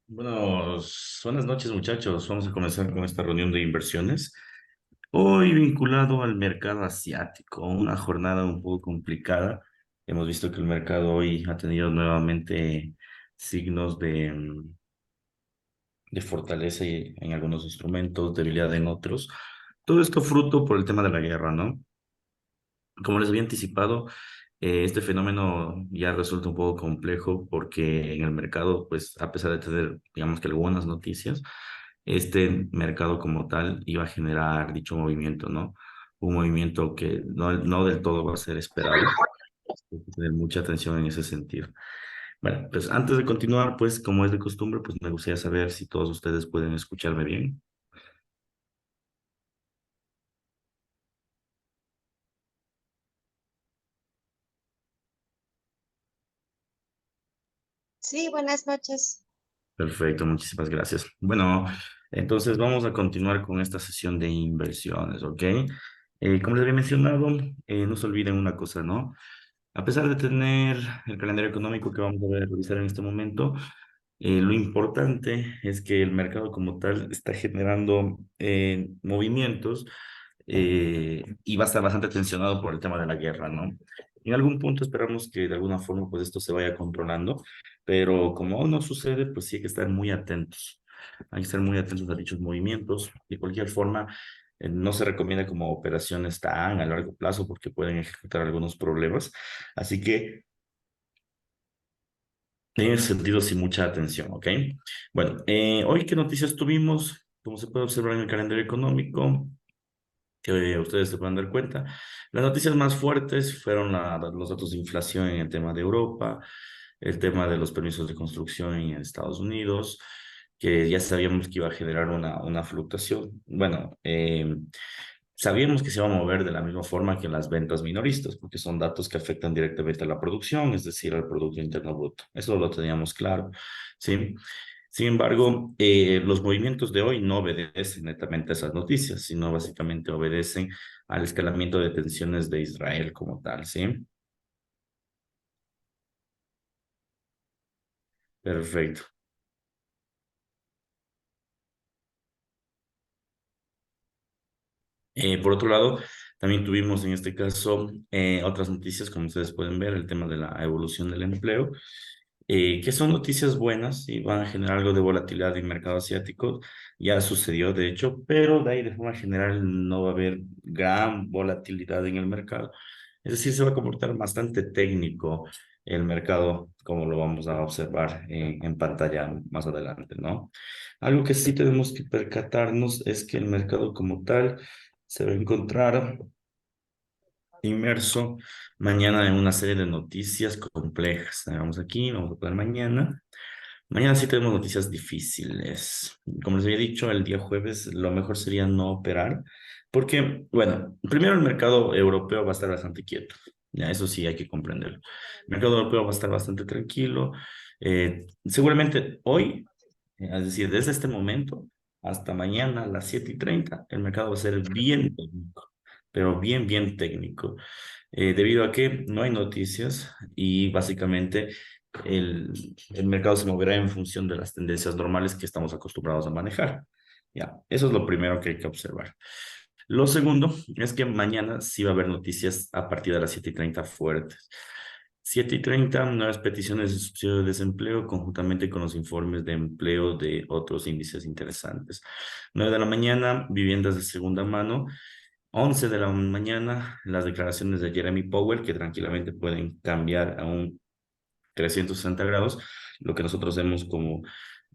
Buenas noches, muchachos. Vamos a comenzar con esta reunión de inversiones. Hoy vinculado al mercado asiático, una jornada un poco complicada. Hemos visto que el mercado hoy ha tenido nuevamente signos de fortaleza en algunos instrumentos, debilidad en otros. Todo esto fruto por el tema de la guerra, ¿no? Como les había anticipado, este fenómeno ya resulta un poco complejo porque en el mercado, pues a pesar de tener, digamos que algunas noticias, este mercado como tal iba a generar dicho movimiento, ¿no? Un movimiento que no del todo va a ser esperado. Hay que tener mucha atención en ese sentido. Bueno, pues antes de continuar, pues como es de costumbre, pues me gustaría saber si todos ustedes pueden escucharme bien. Sí, buenas noches. Perfecto, muchísimas gracias. Bueno, entonces vamos a continuar con esta sesión de inversiones, ¿ok? Como les había mencionado, no se olviden una cosa, ¿no? A pesar de tener el calendario económico que vamos a revisar en este momento, lo importante es que el mercado como tal está generando movimientos y va a estar bastante tensionado por el tema de la guerra, ¿no? En algún punto esperamos que de alguna forma pues esto se vaya controlando, pero como aún no sucede, pues sí hay que estar muy atentos. Hay que estar muy atentos a dichos movimientos. De cualquier forma, no se recomienda como operaciones tan a largo plazo porque pueden ejecutar algunos problemas. Así que en ese sentido, sí, mucha atención, ¿ok? Bueno, hoy qué noticias tuvimos, como se puede observar en el calendario económico, que ustedes se pueden dar cuenta. Las noticias más fuertes fueron los datos de inflación en el tema de Europa, el tema de los permisos de construcción en Estados Unidos, que ya sabíamos que iba a generar una fluctuación. Bueno, sabíamos que se iba a mover de la misma forma que las ventas minoristas, porque son datos que afectan directamente a la producción, es decir, al Producto Interno Bruto. Eso lo teníamos claro, ¿sí? Sin embargo, los movimientos de hoy no obedecen netamente a esas noticias, sino básicamente obedecen al escalamiento de tensiones de Israel como tal, ¿sí? Perfecto. Por otro lado, también tuvimos en este caso otras noticias, como ustedes pueden ver, el tema de la evolución del empleo, que son noticias buenas y van a generar algo de volatilidad en el mercado asiático. Ya sucedió, de hecho, pero de ahí de forma general no va a haber gran volatilidad en el mercado. Es decir, se va a comportar bastante técnico el mercado, como lo vamos a observar en pantalla más adelante, ¿no? Algo que sí tenemos que percatarnos es que el mercado como tal se va a encontrar inmerso mañana en una serie de noticias complejas. Vamos aquí, vamos a poner mañana. Mañana sí tenemos noticias difíciles. Como les había dicho, el día jueves lo mejor sería no operar, porque, bueno, primero el mercado europeo va a estar bastante quieto. Ya, eso sí hay que comprenderlo. El mercado europeo va a estar bastante tranquilo. Seguramente hoy, es decir, desde este momento hasta mañana a las 7:30, el mercado va a ser bien técnico, pero bien, bien técnico, debido a que no hay noticias y básicamente el mercado se moverá en función de las tendencias normales que estamos acostumbrados a manejar. Ya, eso es lo primero que hay que observar. Lo segundo es que mañana sí va a haber noticias a partir de las 7:30 fuertes. 7:30, nuevas peticiones de subsidio de desempleo conjuntamente con los informes de empleo de otros índices interesantes. 9 de la mañana, viviendas de segunda mano. 11 de la mañana, las declaraciones de Jeremy Powell, que tranquilamente pueden cambiar a un 360 grados, lo que nosotros hemos como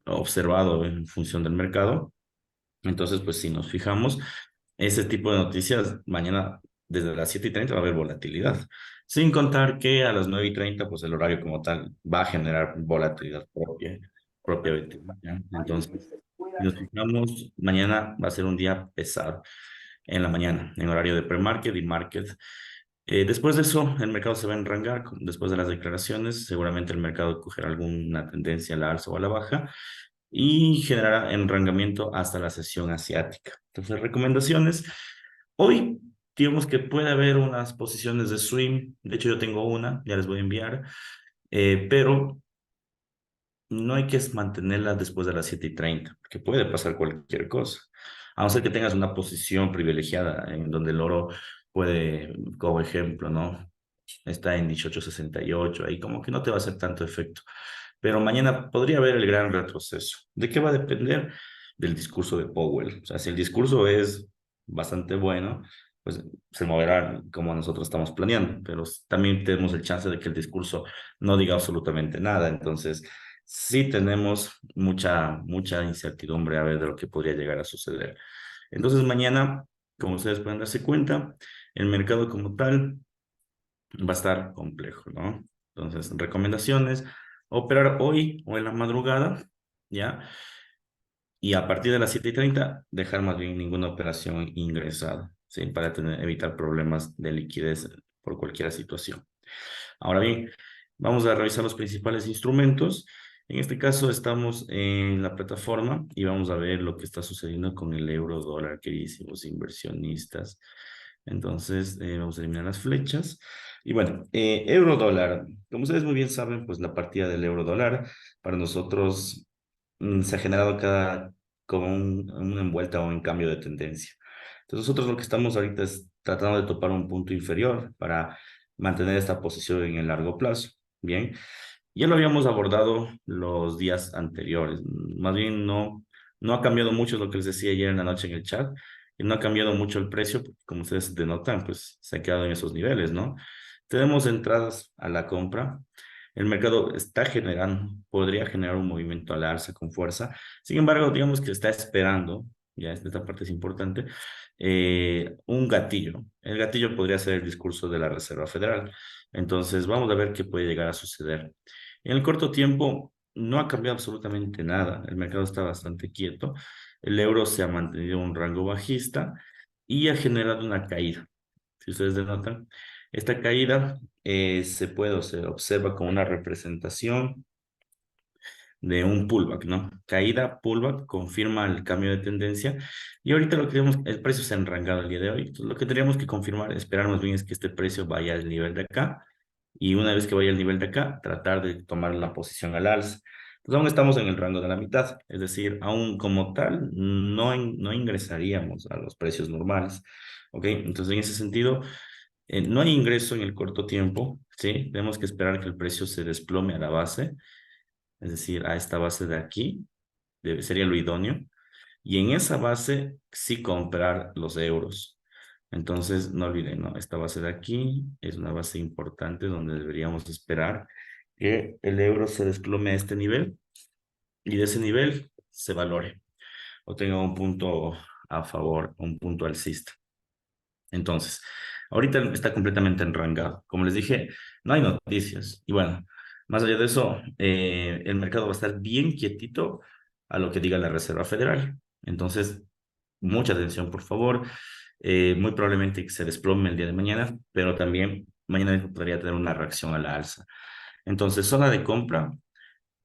observado en función del mercado. Entonces, pues si nos fijamos, ese tipo de noticias, mañana desde las 7:30 va a haber volatilidad. Sin contar que a las 9:30 pues el horario como tal va a generar volatilidad propiamente, ¿ya? Entonces, si nos fijamos, mañana va a ser un día pesado en la mañana, en horario de pre-market y market. Después de eso, el mercado se va a enrangar. Después de las declaraciones, seguramente el mercado cogerá alguna tendencia a la alza o a la baja y generará enrangamiento hasta la sesión asiática. Entonces, recomendaciones. Hoy, digamos que puede haber unas posiciones de swing. De hecho, yo tengo una, ya les voy a enviar, pero no hay que mantenerla después de las 7:30, porque puede pasar cualquier cosa. A no ser que tengas una posición privilegiada en donde el oro puede, como ejemplo, ¿no? Está en 18,68, ahí como que no te va a hacer tanto efecto. Pero mañana podría haber el gran retroceso. ¿De qué va a depender? Del discurso de Powell. O sea, si el discurso es bastante bueno, pues se moverá como nosotros estamos planeando, pero también tenemos el chance de que el discurso no diga absolutamente nada. Entonces, sí tenemos mucha incertidumbre a ver de lo que podría llegar a suceder. Entonces, mañana, como ustedes pueden darse cuenta, el mercado como tal va a estar complejo, ¿no? Entonces, recomendaciones, operar hoy o en la madrugada, ¿ya? Y a partir de las 7:30, dejar más bien ninguna operación ingresada, ¿sí? Para evitar problemas de liquidez por cualquier situación. Ahora bien, vamos a revisar los principales instrumentos. En este caso estamos en la plataforma y vamos a ver lo que está sucediendo con el euro dólar, queridísimos inversionistas. Entonces, vamos a eliminar las flechas. Y bueno, euro dólar, como ustedes muy bien saben, pues la partida del euro dólar para nosotros se ha generado como una envuelta o un cambio de tendencia. Entonces, nosotros lo que estamos ahorita es tratando de topar un punto inferior para mantener esta posición en el largo plazo. Bien, ya lo habíamos abordado los días anteriores. Más bien no ha cambiado mucho lo que les decía ayer en la noche en el chat. Y no ha cambiado mucho el precio, porque como ustedes denotan, pues se ha quedado en esos niveles, ¿no? Tenemos entradas a la compra. El mercado está generando, podría generar un movimiento a la alza con fuerza. Sin embargo, digamos que está esperando, ya esta parte es importante, un gatillo. El gatillo podría ser el discurso de la Reserva Federal. Entonces, vamos a ver qué puede llegar a suceder. En el corto tiempo no ha cambiado absolutamente nada. El mercado está bastante quieto. El euro se ha mantenido en un rango bajista y ha generado una caída. Si ustedes denotan, esta caída se observa como una representación de un pullback, ¿no? Caída, pullback, confirma el cambio de tendencia. Y ahorita lo que tenemos, el precio se ha enrangado el día de hoy. Entonces, lo que tendríamos que confirmar, esperar más bien es que este precio vaya al nivel de acá. Y una vez que vaya al nivel de acá, tratar de tomar la posición al alza. Pues aún estamos en el rango de la mitad, es decir, aún como tal, no ingresaríamos a los precios normales. ¿Ok? Entonces, en ese sentido, no hay ingreso en el corto tiempo, ¿sí? Tenemos que esperar que el precio se desplome a la base, es decir, a esta base de aquí, sería lo idóneo, y en esa base sí comprar los euros. Entonces, no olviden, ¿no? Esta base de aquí es una base importante donde deberíamos esperar que el euro se desplome a este nivel y de ese nivel se valore o tenga un punto a favor, un punto alcista. Entonces, ahorita está completamente enrangado. Como les dije, no hay noticias. Y bueno, más allá de eso, el mercado va a estar bien quietito a lo que diga la Reserva Federal. Entonces, mucha atención, por favor. Muy probablemente se desplome el día de mañana, pero también mañana podría tener una reacción a la alza. Entonces, zona de compra,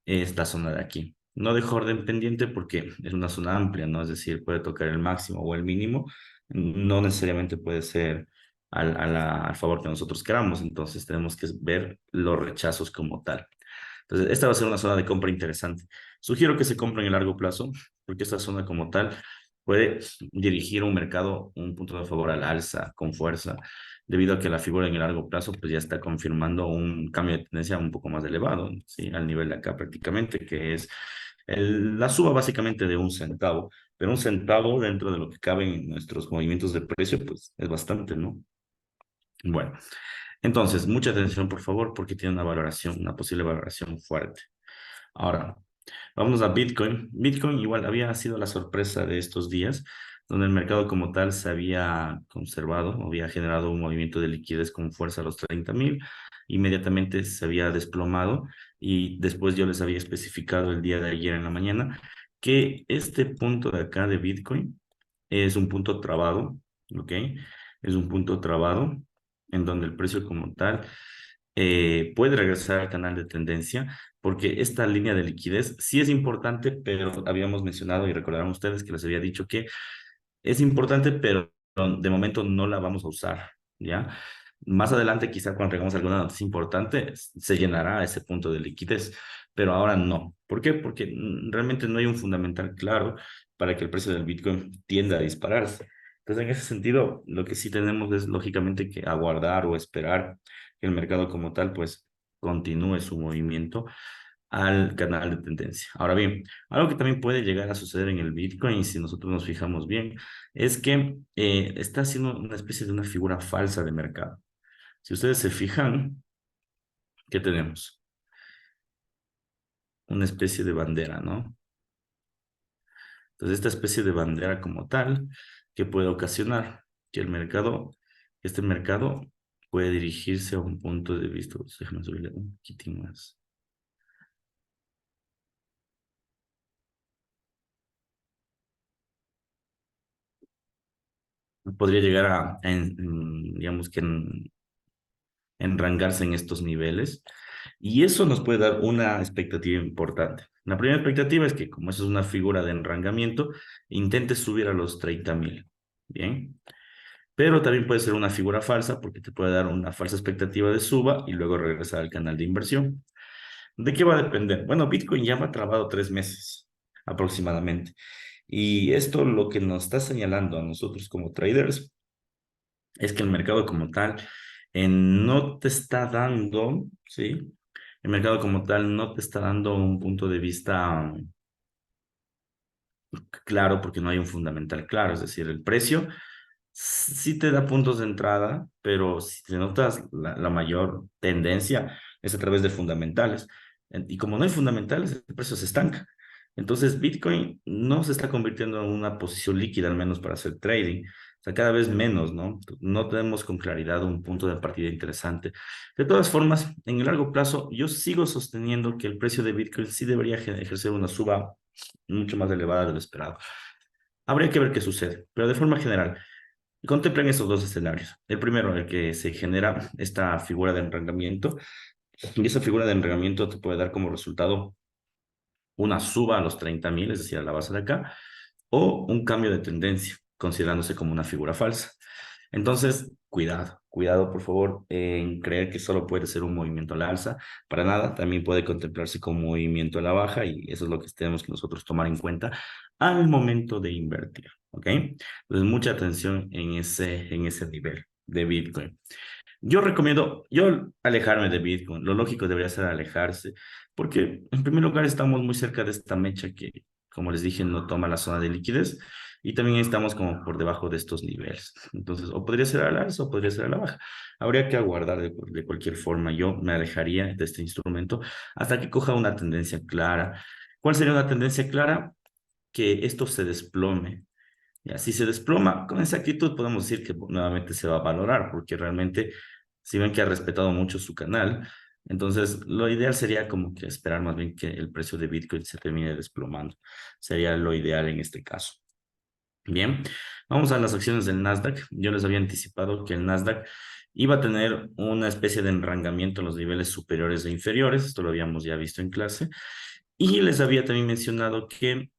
esta zona de aquí. No dejo orden pendiente porque es una zona amplia, ¿no? Es decir, puede tocar el máximo o el mínimo, no necesariamente puede ser al favor que nosotros queramos, entonces tenemos que ver los rechazos como tal. Entonces, esta va a ser una zona de compra interesante. Sugiero que se compre en el largo plazo, porque esta zona como tal puede dirigir un mercado, un punto de favor al alza con fuerza, debido a que la figura en el largo plazo pues ya está confirmando un cambio de tendencia un poco más elevado, ¿sí? Al nivel de acá prácticamente, que es la suba básicamente de un centavo, pero un centavo dentro de lo que cabe en nuestros movimientos de precio, pues es bastante, ¿no? Bueno, entonces, mucha atención por favor, porque tiene una valoración, una posible valoración fuerte. Ahora, vámonos a Bitcoin. Bitcoin igual había sido la sorpresa de estos días, donde el mercado como tal se había conservado, había generado un movimiento de liquidez con fuerza a los 30.000, inmediatamente se había desplomado y después yo les había especificado el día de ayer en la mañana que este punto de acá de Bitcoin es un punto trabado, ¿ok? Es un punto trabado en donde el precio como tal puede regresar al canal de tendencia, porque esta línea de liquidez sí es importante, pero habíamos mencionado y recordarán ustedes que les había dicho que es importante, pero de momento no la vamos a usar, ¿ya? Más adelante, quizá cuando tengamos alguna noticia importante, se llenará ese punto de liquidez, pero ahora no. ¿Por qué? Porque realmente no hay un fundamental claro para que el precio del Bitcoin tienda a dispararse. Entonces, en ese sentido, lo que sí tenemos es lógicamente que aguardar o esperar que el mercado como tal, pues, continúe su movimiento al canal de tendencia. Ahora bien, algo que también puede llegar a suceder en el Bitcoin, si nosotros nos fijamos bien, es que está haciendo una especie de una figura falsa de mercado. Si ustedes se fijan, ¿qué tenemos? Una especie de bandera, ¿no? Entonces, esta especie de bandera como tal, que puede ocasionar que el mercado, este mercado puede dirigirse a un punto de vista. Déjame subirle un poquitín más. Podría llegar digamos que enrangarse en estos niveles. Y eso nos puede dar una expectativa importante. La primera expectativa es que, como eso es una figura de enrangamiento, intente subir a los 30.000. Bien. Pero también puede ser una figura falsa porque te puede dar una falsa expectativa de suba y luego regresar al canal de inversión. ¿De qué va a depender? Bueno, Bitcoin ya va trabado 3 meses aproximadamente. Y esto lo que nos está señalando a nosotros como traders es que el mercado como tal no te está dando, ¿sí? El mercado como tal no te está dando un punto de vista claro porque no hay un fundamental claro, es decir, el precio sí te da puntos de entrada, pero si te notas la mayor tendencia es a través de fundamentales. Y como no hay fundamentales, el precio se estanca. Entonces, Bitcoin no se está convirtiendo en una posición líquida, al menos para hacer trading. O sea, cada vez menos, ¿no? No tenemos con claridad un punto de partida interesante. De todas formas, en el largo plazo, yo sigo sosteniendo que el precio de Bitcoin sí debería ejercer una suba mucho más elevada de lo esperado. Habría que ver qué sucede, pero de forma general, contemplen estos dos escenarios. El primero, el que se genera esta figura de enrangamiento, y esa figura de enrangamiento te puede dar como resultado una suba a los 30.000, es decir, a la base de acá, o un cambio de tendencia, considerándose como una figura falsa. Entonces, cuidado, cuidado por favor en creer que solo puede ser un movimiento a la alza. Para nada, también puede contemplarse como movimiento a la baja y eso es lo que tenemos que nosotros tomar en cuenta al momento de invertir, ¿ok? Entonces, mucha atención en ese nivel de Bitcoin. Yo recomiendo, yo alejarme de Bitcoin. Lo lógico debería ser alejarse, porque en primer lugar estamos muy cerca de esta mecha que, como les dije, no toma la zona de liquidez y también estamos como por debajo de estos niveles. Entonces, o podría ser al alza o podría ser a la baja. Habría que aguardar de cualquier forma. Yo me alejaría de este instrumento hasta que coja una tendencia clara. ¿Cuál sería una tendencia clara? Que esto se desplome. Ya, si se desploma, con esa actitud podemos decir que nuevamente se va a valorar, porque realmente, si ven que ha respetado mucho su canal, entonces lo ideal sería como que esperar más bien que el precio de Bitcoin se termine desplomando. Sería lo ideal en este caso. Bien, vamos a las acciones del Nasdaq. Yo les había anticipado que el Nasdaq iba a tener una especie de enrangamiento en los niveles superiores e inferiores. Esto lo habíamos ya visto en clase. Y les había también mencionado que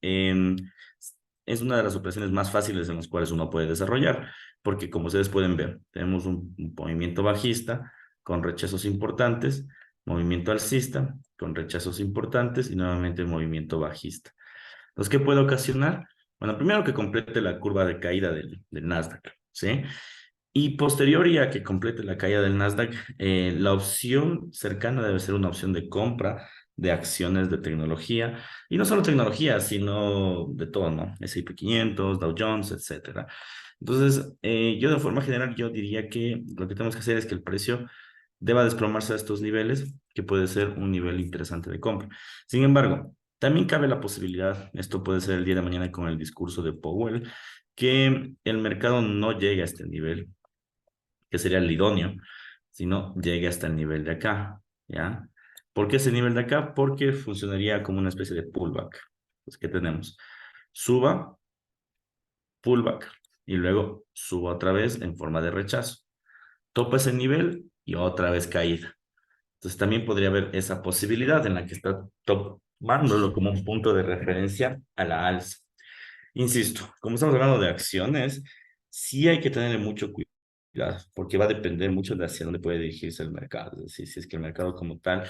es una de las operaciones más fáciles en las cuales uno puede desarrollar, porque como ustedes pueden ver, tenemos un movimiento bajista con rechazos importantes, movimiento alcista con rechazos importantes y nuevamente movimiento bajista. Entonces, ¿qué puede ocasionar? Bueno, primero que complete la curva de caída del Nasdaq, ¿sí? Y posterior a que complete la caída del Nasdaq, la opción cercana debe ser una opción de compra de acciones de tecnología, y no solo tecnología, sino de todo, ¿no? S&P 500, Dow Jones, etcétera. Entonces, yo de forma general, yo diría que lo que tenemos que hacer es que el precio deba desplomarse a estos niveles, que puede ser un nivel interesante de compra. Sin embargo, también cabe la posibilidad, esto puede ser el día de mañana con el discurso de Powell, que el mercado no llegue a este nivel, que sería el idóneo, sino llegue hasta el nivel de acá, ¿ya? ¿Por qué ese nivel de acá? Porque funcionaría como una especie de pullback. Pues, ¿qué tenemos? Suba, pullback, y luego suba otra vez en forma de rechazo. Topa ese nivel y otra vez caída. Entonces también podría haber esa posibilidad en la que está tomándolo como un punto de referencia a la alza. Insisto, como estamos hablando de acciones, sí hay que tener mucho cuidado ¿ya? Porque va a depender mucho de hacia dónde puede dirigirse el mercado. Es decir, si es que el mercado como tal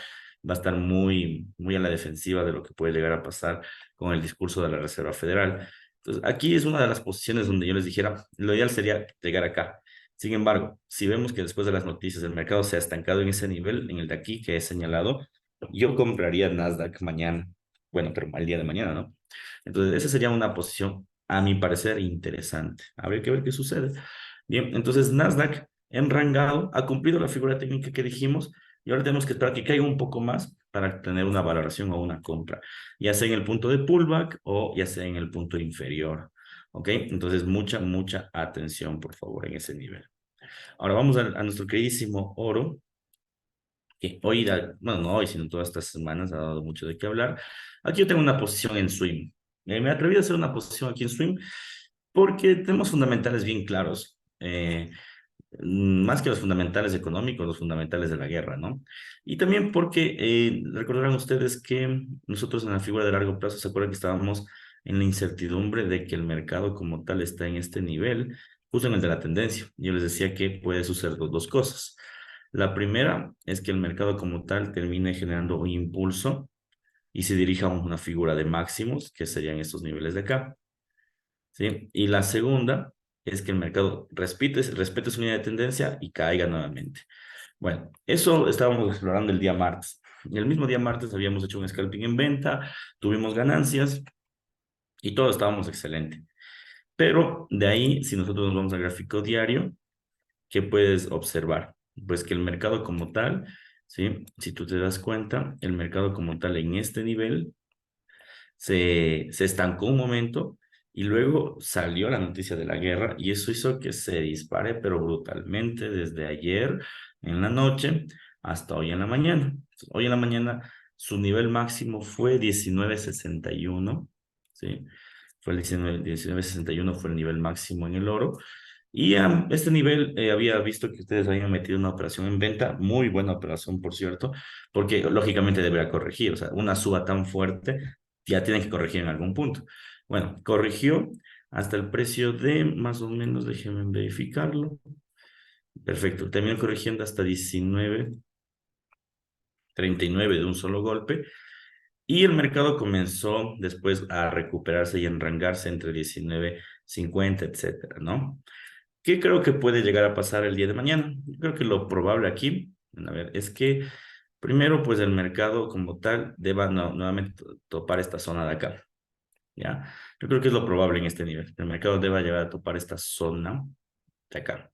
va a estar muy, muy a la defensiva de lo que puede llegar a pasar con el discurso de la Reserva Federal. Entonces, aquí es una de las posiciones donde yo les dijera, lo ideal sería llegar acá. Sin embargo, si vemos que después de las noticias el mercado se ha estancado en ese nivel, en el de aquí que he señalado, yo compraría Nasdaq mañana. Bueno, pero al día de mañana, ¿no? Entonces, esa sería una posición, a mi parecer, interesante. Habría que ver qué sucede. Bien, entonces Nasdaq enrangado ha cumplido la figura técnica que dijimos y ahora tenemos que esperar que caiga un poco más para tener una valoración o una compra, ya sea en el punto de pullback o ya sea en el punto inferior. ¿Ok? Entonces, mucha, mucha atención, por favor, en ese nivel. Ahora vamos a nuestro queridísimo oro, que hoy, bueno, no hoy, sino todas estas semanas ha dado mucho de qué hablar. Aquí yo tengo una posición en swing. Me atreví a hacer una posición aquí en swing porque tenemos fundamentales bien claros. Más que los fundamentales económicos, los fundamentales de la guerra, ¿no? Y también porque recordarán ustedes que nosotros en la figura de largo plazo, ¿se acuerdan que estábamos en la incertidumbre de que el mercado como tal está en este nivel, justo en el de la tendencia? Yo les decía que puede suceder dos cosas. La primera es que el mercado como tal termine generando un impulso y se dirija a una figura de máximos, que serían estos niveles de acá. ¿Sí? Y la segunda es que el mercado respete su línea de tendencia y caiga nuevamente. Bueno, eso estábamos explorando el día martes. Y el mismo día martes habíamos hecho un scalping en venta, tuvimos ganancias y todo estábamos excelente. Pero de ahí, si nosotros nos vamos al gráfico diario, ¿qué puedes observar? Pues que el mercado como tal, ¿sí? Si tú te das cuenta, el mercado como tal en este nivel se estancó un momento y luego salió la noticia de la guerra y eso hizo que se dispare, pero brutalmente desde ayer en la noche hasta hoy en la mañana. Hoy en la mañana su nivel máximo fue 19.61, ¿sí? Fue el 19.61 fue el nivel máximo en el oro. Y a este nivel había visto que ustedes habían metido una operación en venta, muy buena operación, por cierto, porque lógicamente debería corregir, o sea, una suba tan fuerte ya tienen que corregir en algún punto. Bueno, corrigió hasta el precio de más o menos, déjenme verificarlo. Perfecto, terminó corrigiendo hasta 19.39 de un solo golpe. Y el mercado comenzó después a recuperarse y enrangarse entre 19.50, etcétera, ¿no? ¿Qué creo que puede llegar a pasar el día de mañana? Yo creo que lo probable aquí, a ver, es que primero, pues el mercado como tal deba nuevamente topar esta zona de acá. ¿Ya? Yo creo que es lo probable en este nivel. El mercado deba llegar a topar esta zona de acá.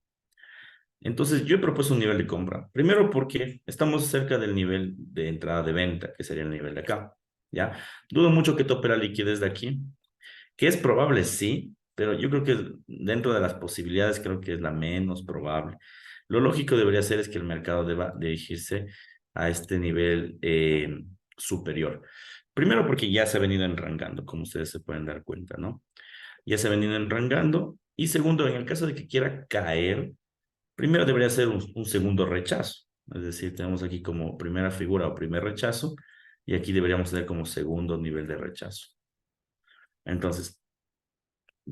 Entonces, yo he propuesto un nivel de compra. Primero porque estamos cerca del nivel de entrada de venta, que sería el nivel de acá. ¿Ya? Dudo mucho que tope la liquidez de aquí, que es probable, sí, pero yo creo que dentro de las posibilidades creo que es la menos probable. Lo lógico debería ser es que el mercado deba dirigirse a este nivel superior. Primero porque ya se ha venido enrangando, como ustedes se pueden dar cuenta, ¿no? Ya se ha venido enrangando. Y segundo, en el caso de que quiera caer, primero debería ser un segundo rechazo. Es decir, tenemos aquí como primera figura o primer rechazo y aquí deberíamos tener como segundo nivel de rechazo. Entonces,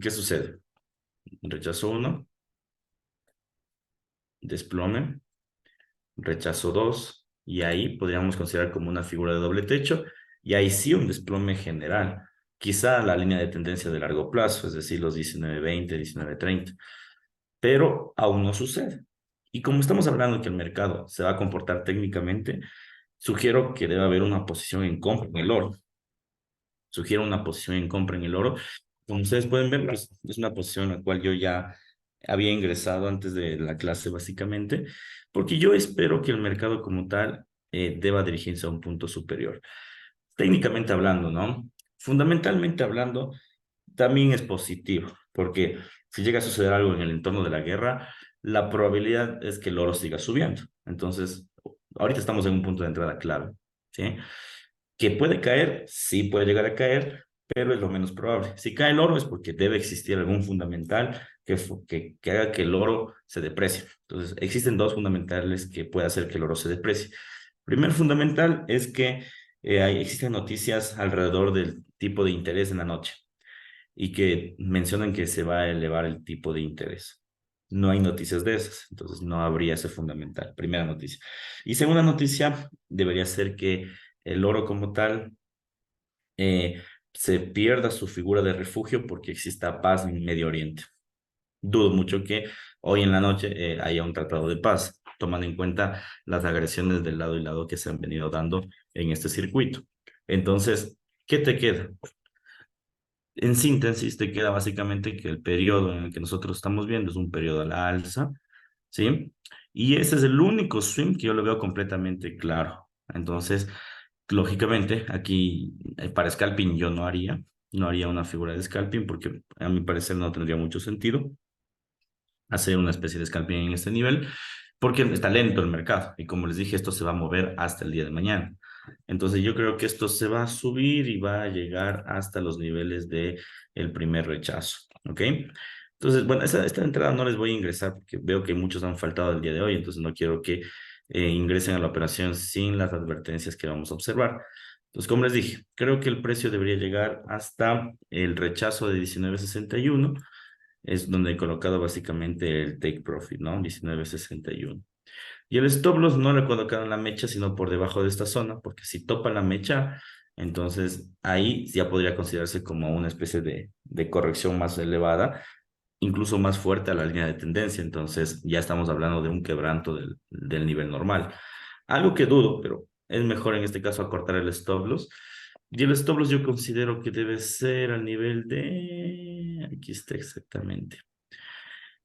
¿qué sucede? Rechazo 1, desplome, rechazo 2 y ahí podríamos considerar como una figura de doble techo, y ahí sí un desplome general, quizá la línea de tendencia de largo plazo, es decir, los 19.20, 19.30, pero aún no sucede. Y como estamos hablando que el mercado se va a comportar técnicamente, sugiero que debe haber una posición en compra en el oro. Sugiero una posición en compra en el oro. Como ustedes pueden ver, pues, es una posición en la cual yo ya había ingresado antes de la clase, básicamente, porque yo espero que el mercado como tal deba dirigirse a un punto superior. Técnicamente hablando, ¿no? Fundamentalmente hablando, también es positivo, porque si llega a suceder algo en el entorno de la guerra, la probabilidad es que el oro siga subiendo. Entonces, ahorita estamos en un punto de entrada clave, ¿sí? Que puede caer, sí puede llegar a caer, pero es lo menos probable. Si cae el oro es porque debe existir algún fundamental que haga que el oro se deprecie. Entonces, existen dos fundamentales que puede hacer que el oro se deprecie. Primer fundamental es que existen noticias alrededor del tipo de interés en la noche y que mencionan que se va a elevar el tipo de interés. no hay noticias de esas, entonces no habría ese fundamental, primera noticia. Y segunda noticia debería ser que el oro como tal se pierda su figura de refugio porque exista paz en Medio Oriente. Dudo mucho que hoy en la noche haya un tratado de paz, tomando en cuenta las agresiones del lado y lado que se han venido dando en este circuito. Entonces, ¿qué te queda? En síntesis, te queda básicamente que el periodo en el que nosotros estamos viendo es un periodo a la alza, ¿sí? Y ese es el único swing que yo lo veo completamente claro. Entonces, lógicamente, aquí para scalping yo no haría una figura de scalping porque a mi parecer no tendría mucho sentido hacer una especie de scalping en este nivel, porque está lento el mercado y como les dije, esto se va a mover hasta el día de mañana. Entonces yo creo que esto se va a subir y va a llegar hasta los niveles de el primer rechazo, ¿ok? Entonces, bueno, esta entrada no les voy a ingresar porque veo que muchos han faltado el día de hoy, entonces no quiero que ingresen a la operación sin las advertencias que vamos a observar. Entonces, como les dije, creo que el precio debería llegar hasta el rechazo de 19.61, es donde he colocado básicamente el take profit, ¿no? 19.61. Y el stop loss no lo he colocado en la mecha, sino por debajo de esta zona, porque si topa la mecha, entonces ahí ya podría considerarse como una especie de corrección más elevada, incluso más fuerte a la línea de tendencia. Entonces ya estamos hablando de un quebranto del nivel normal. Algo que dudo, pero es mejor en este caso acortar el stop loss. Y el stop loss yo considero que debe ser al nivel de... Aquí está exactamente.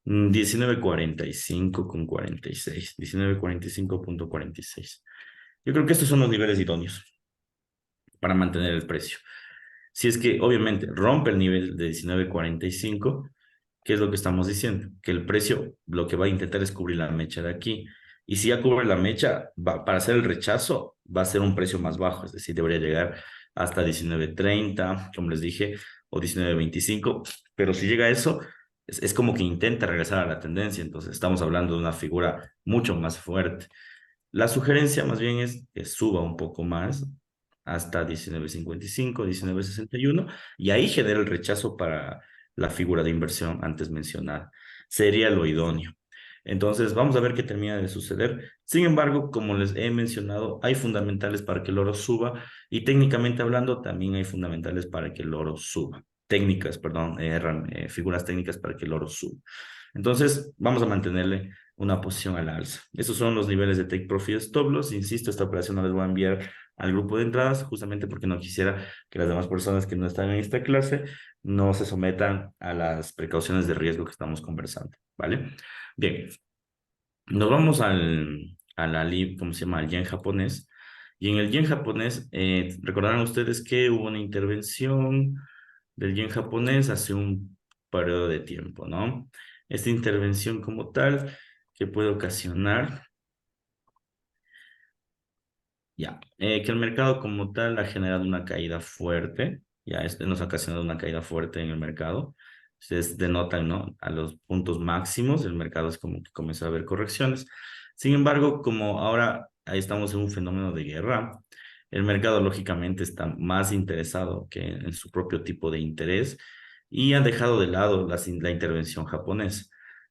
19.45 con 46. 19.45.46. Yo creo que estos son los niveles idóneos para mantener el precio. Si es que obviamente rompe el nivel de 19.45, ¿qué es lo que estamos diciendo? Que el precio lo que va a intentar es cubrir la mecha de aquí. Y si ya cubre la mecha, para hacer el rechazo, va a ser un precio más bajo, es decir, debería llegar hasta 19.30, como les dije, o 19.25. Pero si llega a eso, es como que intenta regresar a la tendencia. Entonces, estamos hablando de una figura mucho más fuerte. La sugerencia más bien es que suba un poco más hasta 19.55, 19.61 y ahí genera el rechazo para la figura de inversión antes mencionada. Sería lo idóneo. Entonces, vamos a ver qué termina de suceder. Sin embargo, como les he mencionado, hay fundamentales para que el oro suba y técnicamente hablando, también hay fundamentales para que el oro suba. Técnicas, perdón, figuras técnicas para que el oro suba. Entonces, vamos a mantenerle una posición a la alza. Esos son los niveles de take profit stop loss. Insisto, esta operación no les voy a enviar al grupo de entradas justamente porque no quisiera que las demás personas que no están en esta clase no se sometan a las precauciones de riesgo que estamos conversando, ¿vale? Bien, nos vamos ¿cómo se llama? Al yen japonés. Y en el yen japonés, recordarán ustedes que hubo una intervención del yen japonés hace un periodo de tiempo, ¿no? Esta intervención como tal que puede ocasionar, ya, que el mercado como tal ha generado una caída fuerte, ya, este nos ha ocasionado una caída fuerte en el mercado. Ustedes denotan, ¿no? A los puntos máximos, el mercado es como que comenzó a haber correcciones. Sin embargo, como ahora ahí estamos en un fenómeno de guerra, el mercado lógicamente está más interesado que en su propio tipo de interés y ha dejado de lado la intervención japonesa.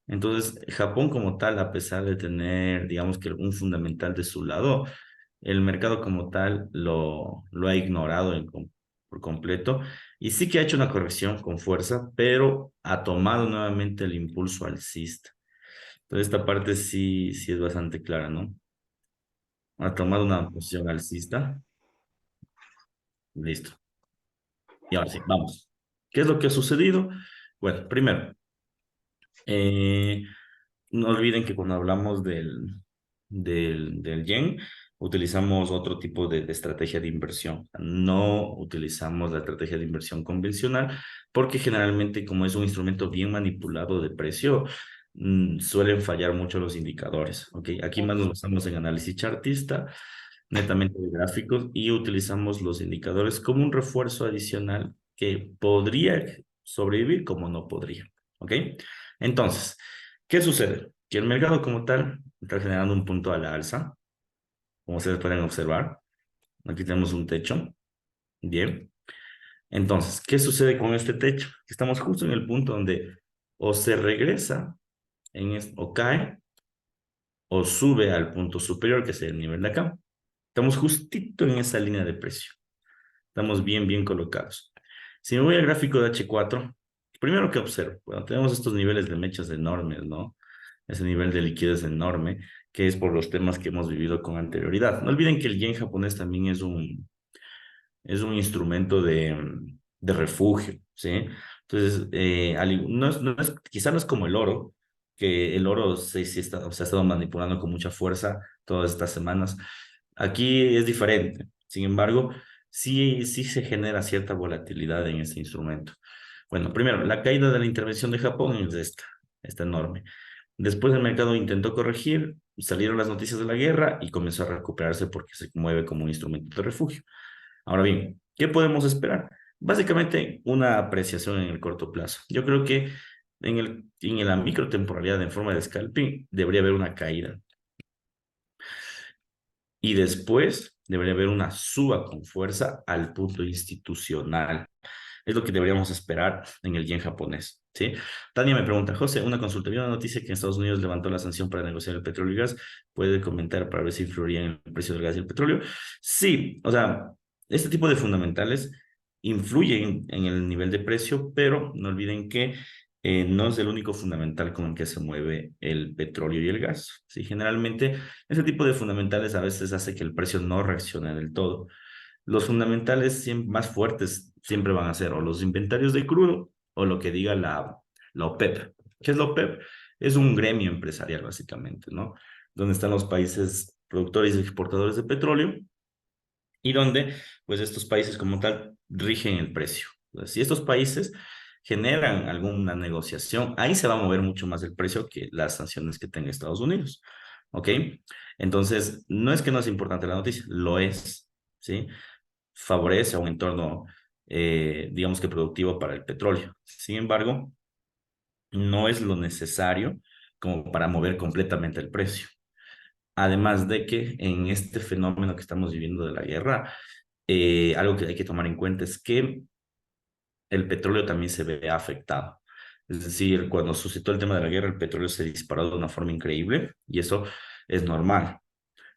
Entonces, Japón como tal, a pesar de tener, digamos que un fundamental de su lado, el mercado como tal lo ha ignorado por completo y sí que ha hecho una corrección con fuerza, pero ha tomado nuevamente el impulso alcista. Entonces, esta parte sí es bastante clara, ¿no? Ha tomado una posición alcista. Listo. Y ahora sí, vamos. ¿Qué es lo que ha sucedido? Bueno, primero, eh, no olviden que cuando hablamos del yen, utilizamos otro tipo de estrategia de inversión. No utilizamos la estrategia de inversión convencional porque generalmente como es un instrumento bien manipulado de precio, suelen fallar mucho los indicadores. ¿Ok? Aquí más nos basamos en análisis chartista, netamente de gráficos y utilizamos los indicadores como un refuerzo adicional que podría sobrevivir como no podría. ¿Ok? Entonces, ¿qué sucede? Que el mercado como tal está generando un punto a la alza, como ustedes pueden observar. Aquí tenemos un techo. Bien. Entonces, ¿qué sucede con este techo? Que estamos justo en el punto donde o se regresa o cae o sube al punto superior, que es el nivel de acá. Estamos justito en esa línea de precio. Estamos bien, bien colocados. Si me voy al gráfico de H4, primero que observo, bueno, tenemos estos niveles de mechas enormes, ¿no? Ese nivel de liquidez enorme, que es por los temas que hemos vivido con anterioridad. No olviden que el yen japonés también es un instrumento de refugio, ¿sí? Entonces, quizá no es como el oro, que el oro sí está, o sea, ha estado manipulando con mucha fuerza todas estas semanas. Aquí es diferente. Sin embargo, sí se genera cierta volatilidad en este instrumento. Bueno, primero, la caída de la intervención de Japón es esta enorme. Después el mercado intentó corregir, salieron las noticias de la guerra y comenzó a recuperarse porque se mueve como un instrumento de refugio. Ahora bien, ¿qué podemos esperar? Básicamente una apreciación en el corto plazo. Yo creo que en la microtemporalidad en forma de scalping debería haber una caída y después debería haber una suba con fuerza al punto institucional. Es lo que deberíamos esperar en el yen japonés, ¿sí? Tania me pregunta, José, una consulta. Vi una noticia que en Estados Unidos levantó la sanción para negociar el petróleo y gas. ¿Puede comentar para ver si influiría en el precio del gas y el petróleo? Sí, o sea, este tipo de fundamentales influyen en el nivel de precio, pero no olviden que no es el único fundamental con el que se mueve el petróleo y el gas, ¿sí? Generalmente, ese tipo de fundamentales a veces hace que el precio no reaccione del todo. Los fundamentales más fuertes siempre van a ser o los inventarios de crudo o lo que diga la OPEP. ¿Qué es la OPEP? Es un gremio empresarial, básicamente, ¿no? Donde están los países productores y exportadores de petróleo y donde, pues, estos países como tal rigen el precio. Entonces, si estos países generan alguna negociación, ahí se va a mover mucho más el precio que las sanciones que tenga Estados Unidos. ¿Ok? Entonces, no es que no es importante la noticia, lo es, ¿sí? Favorece a un entorno, digamos que productivo para el petróleo. Sin embargo, no es lo necesario como para mover completamente el precio. Además de que en este fenómeno que estamos viviendo de la guerra, algo que hay que tomar en cuenta es que el petróleo también se ve afectado. Es decir, cuando suscitó el tema de la guerra, el petróleo se disparó de una forma increíble y eso es normal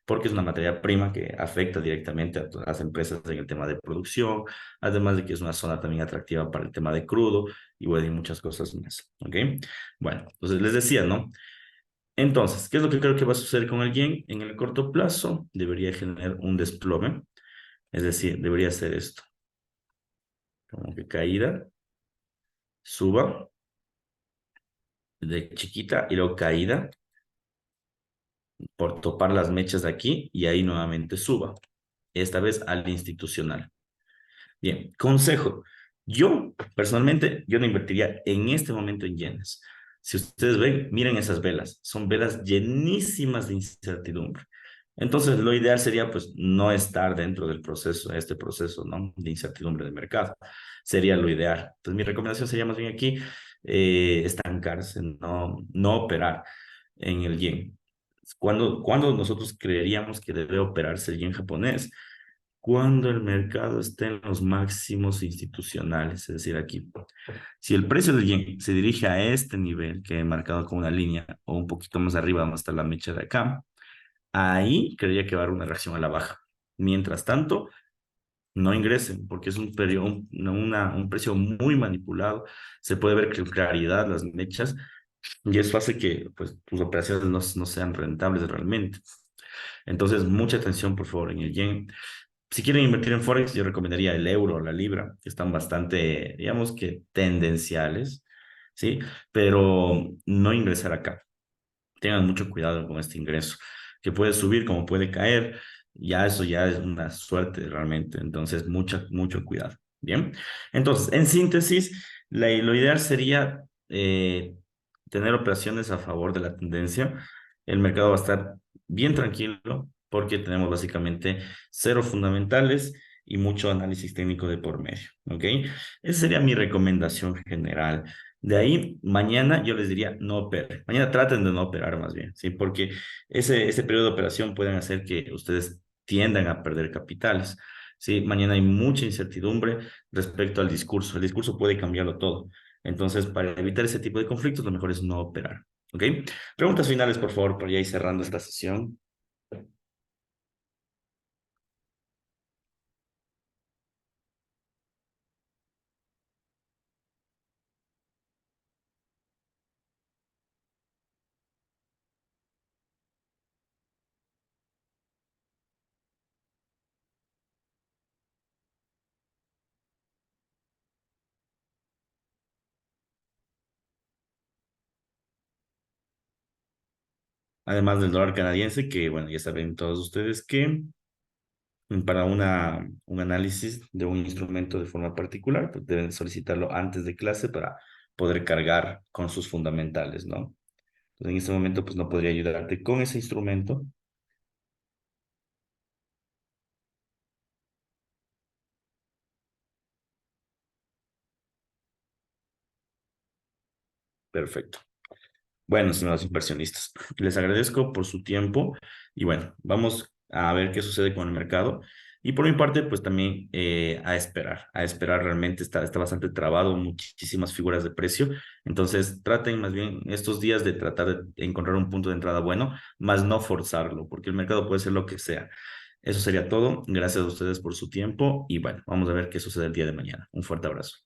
porque es una materia prima que afecta directamente a las empresas en el tema de producción, además de que es una zona también atractiva para el tema de crudo y bueno, y muchas cosas más, ¿ok? Bueno, entonces les decía, ¿no? Entonces, ¿qué es lo que creo que va a suceder con el yen? En el corto plazo debería generar un desplome, es decir, debería ser esto, como que caída, suba, de chiquita y luego caída por topar las mechas de aquí y ahí nuevamente suba, esta vez al institucional. Bien, consejo. Yo, personalmente, yo no invertiría en este momento en yenes. Si ustedes ven, miren esas velas. Son velas llenísimas de incertidumbre. Entonces, lo ideal sería, pues, no estar dentro del proceso, este proceso, ¿no? De incertidumbre de mercado. Sería lo ideal. Entonces, mi recomendación sería más bien aquí, estancarse, no operar en el yen. Cuando nosotros creeríamos que debe operarse el yen japonés? Cuando el mercado esté en los máximos institucionales, es decir, aquí, si el precio del yen se dirige a este nivel que he marcado con una línea o un poquito más arriba, donde está la mecha de acá, ahí creería que va a haber una reacción a la baja. Mientras tanto, no ingresen, porque es un, un precio muy manipulado, se puede ver con claridad las mechas y eso hace que pues, tus operaciones no sean rentables realmente. Entonces, mucha atención, por favor, en el yen. Si quieren invertir en Forex, yo recomendaría el euro, la libra, que están bastante, digamos que tendenciales, ¿sí? Pero no ingresar acá. Tengan mucho cuidado con este ingreso, que puede subir como puede caer. Ya eso ya es una suerte realmente. Entonces, mucho cuidado. Bien. Entonces, en síntesis, lo ideal sería tener operaciones a favor de la tendencia. El mercado va a estar bien tranquilo porque tenemos básicamente cero fundamentales y mucho análisis técnico de por medio. ¿Ok? Esa sería mi recomendación general. De ahí, mañana yo les diría no operen. Mañana traten de no operar más bien, ¿sí? Porque ese periodo de operación pueden hacer que ustedes tiendan a perder capitales, ¿sí? Mañana hay mucha incertidumbre respecto al discurso. El discurso puede cambiarlo todo. Entonces, para evitar ese tipo de conflictos, lo mejor es no operar. ¿Ok? Preguntas finales, por favor, para ya ir cerrando esta sesión. Además del dólar canadiense, que bueno, ya saben todos ustedes que para un análisis de un instrumento de forma particular, pues deben solicitarlo antes de clase para poder cargar con sus fundamentales, ¿no? Entonces, en este momento, pues no podría ayudarte con ese instrumento. Perfecto. Bueno, estimados inversionistas, les agradezco por su tiempo y bueno, vamos a ver qué sucede con el mercado. Y por mi parte, pues también a esperar realmente está bastante trabado, muchísimas figuras de precio. Entonces, traten más bien estos días de tratar de encontrar un punto de entrada bueno, más no forzarlo, porque el mercado puede ser lo que sea. Eso sería todo. Gracias a ustedes por su tiempo y bueno, vamos a ver qué sucede el día de mañana. Un fuerte abrazo.